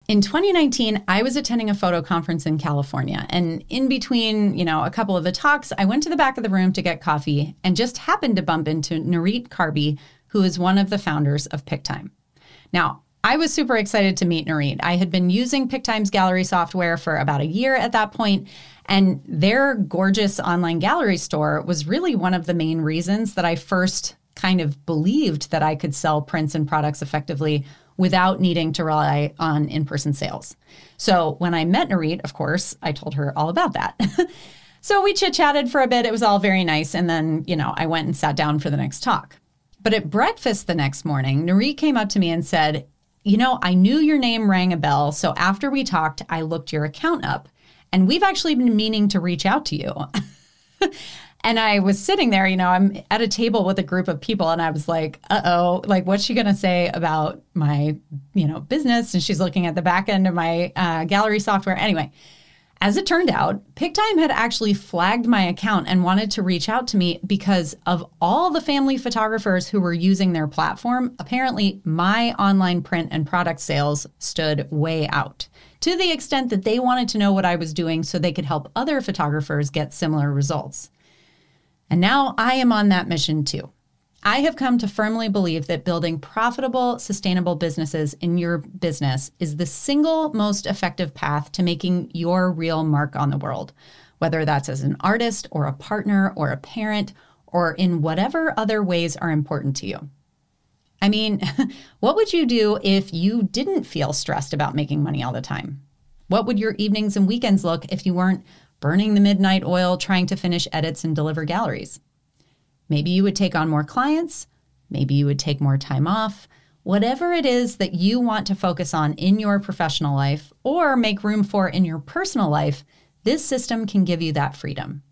In 2019, I was attending a photo conference in California, and in between, a couple of the talks, I went to the back of the room to get coffee and just happened to bump into Amir Karby, who is one of the founders of Pic-Time. Now, I was super excited to meet Amir. I had been using Pic-Time's gallery software for about a year at that point, and their gorgeous online gallery store was really one of the main reasons that I first kind of believed that I could sell prints and products effectively without needing to rely on in-person sales. So when I met Amir, of course, I told her all about that. So we chit-chatted for a bit. It was all very nice. And then, I went and sat down for the next talk. But at breakfast the next morning, Amir came up to me and said, I knew your name rang a bell. So after we talked, I looked your account up. And we've actually been meaning to reach out to you. And I was sitting there, I'm at a table with a group of people, and I was like, uh-oh, like, what's she going to say about my, business? And she's looking at the back end of my gallery software. Anyway, as it turned out, Pic-Time had actually flagged my account and wanted to reach out to me because of all the family photographers who were using their platform. Apparently, my online print and product sales stood way out, to the extent that they wanted to know what I was doing so they could help other photographers get similar results. And now I am on that mission too. I have come to firmly believe that building profitable, sustainable businesses in your business is the single most effective path to making your real mark on the world, whether that's as an artist or a partner or a parent or in whatever other ways are important to you. I mean, what would you do if you didn't feel stressed about making money all the time? What would your evenings and weekends look if you weren't burning the midnight oil trying to finish edits and deliver galleries? Maybe you would take on more clients. Maybe you would take more time off. Whatever it is that you want to focus on in your professional life or make room for in your personal life, this system can give you that freedom.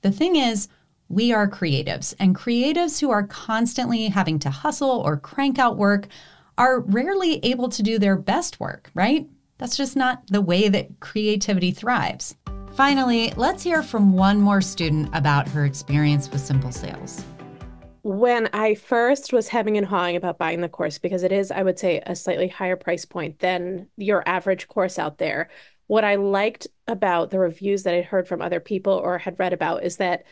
The thing is, we are creatives, and creatives who are constantly having to hustle or crank out work are rarely able to do their best work, right? That's just not the way that creativity thrives. Finally, let's hear from one more student about her experience with Simple Sales. When I first was hemming and hawing about buying the course, because it is, I would say, a slightly higher price point than your average course out there, what I liked about the reviews that I'd heard from other people or had read about is that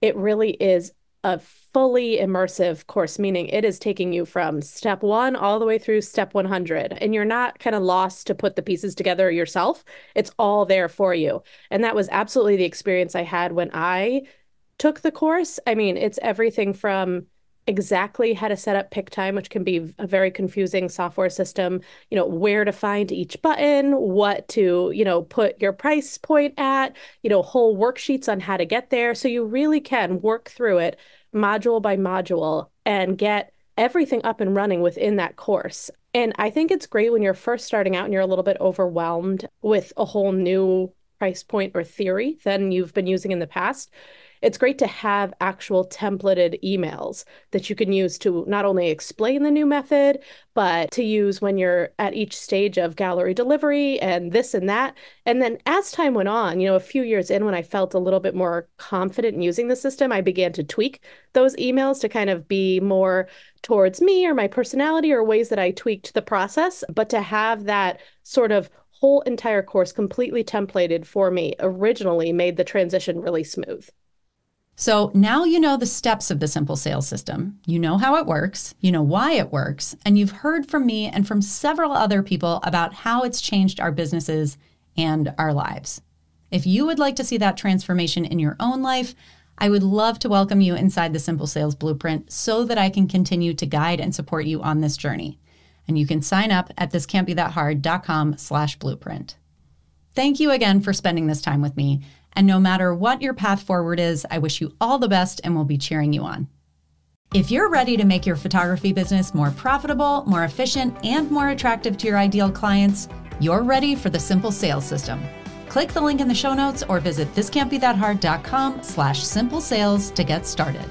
it really is a fully immersive course, meaning it is taking you from step 1 all the way through step 100. And you're not kind of lost to put the pieces together yourself. It's all there for you. And that was absolutely the experience I had when I took the course. I mean, it's everything from exactly how to set up Pic-Time, which can be a very confusing software system, where to find each button, what to, put your price point at, whole worksheets on how to get there. So you really can work through it module by module and get everything up and running within that course. And I think it's great when you're first starting out and you're a little bit overwhelmed with a whole new price point or theory than you've been using in the past. It's great to have actual templated emails that you can use to not only explain the new method, but to use when you're at each stage of gallery delivery and this and that. And then as time went on, a few years in, when I felt a little bit more confident in using the system, I began to tweak those emails to kind of be more towards me or my personality or ways that I tweaked the process. But to have that sort of whole entire course completely templated for me originally made the transition really smooth. So now you know the steps of the Simple Sales system. You know how it works, you know why it works, and you've heard from me and from several other people about how it's changed our businesses and our lives. If you would like to see that transformation in your own life, I would love to welcome you inside the Simple Sales Blueprint so that I can continue to guide and support you on this journey. And you can sign up at thiscan'tbethathard.com/blueprint. Thank you again for spending this time with me. And no matter what your path forward is, I wish you all the best and will be cheering you on. If you're ready to make your photography business more profitable, more efficient, and more attractive to your ideal clients, you're ready for the Simple Sales system. Click the link in the show notes or visit thiscan'tbethathard.com/simplesales to get started.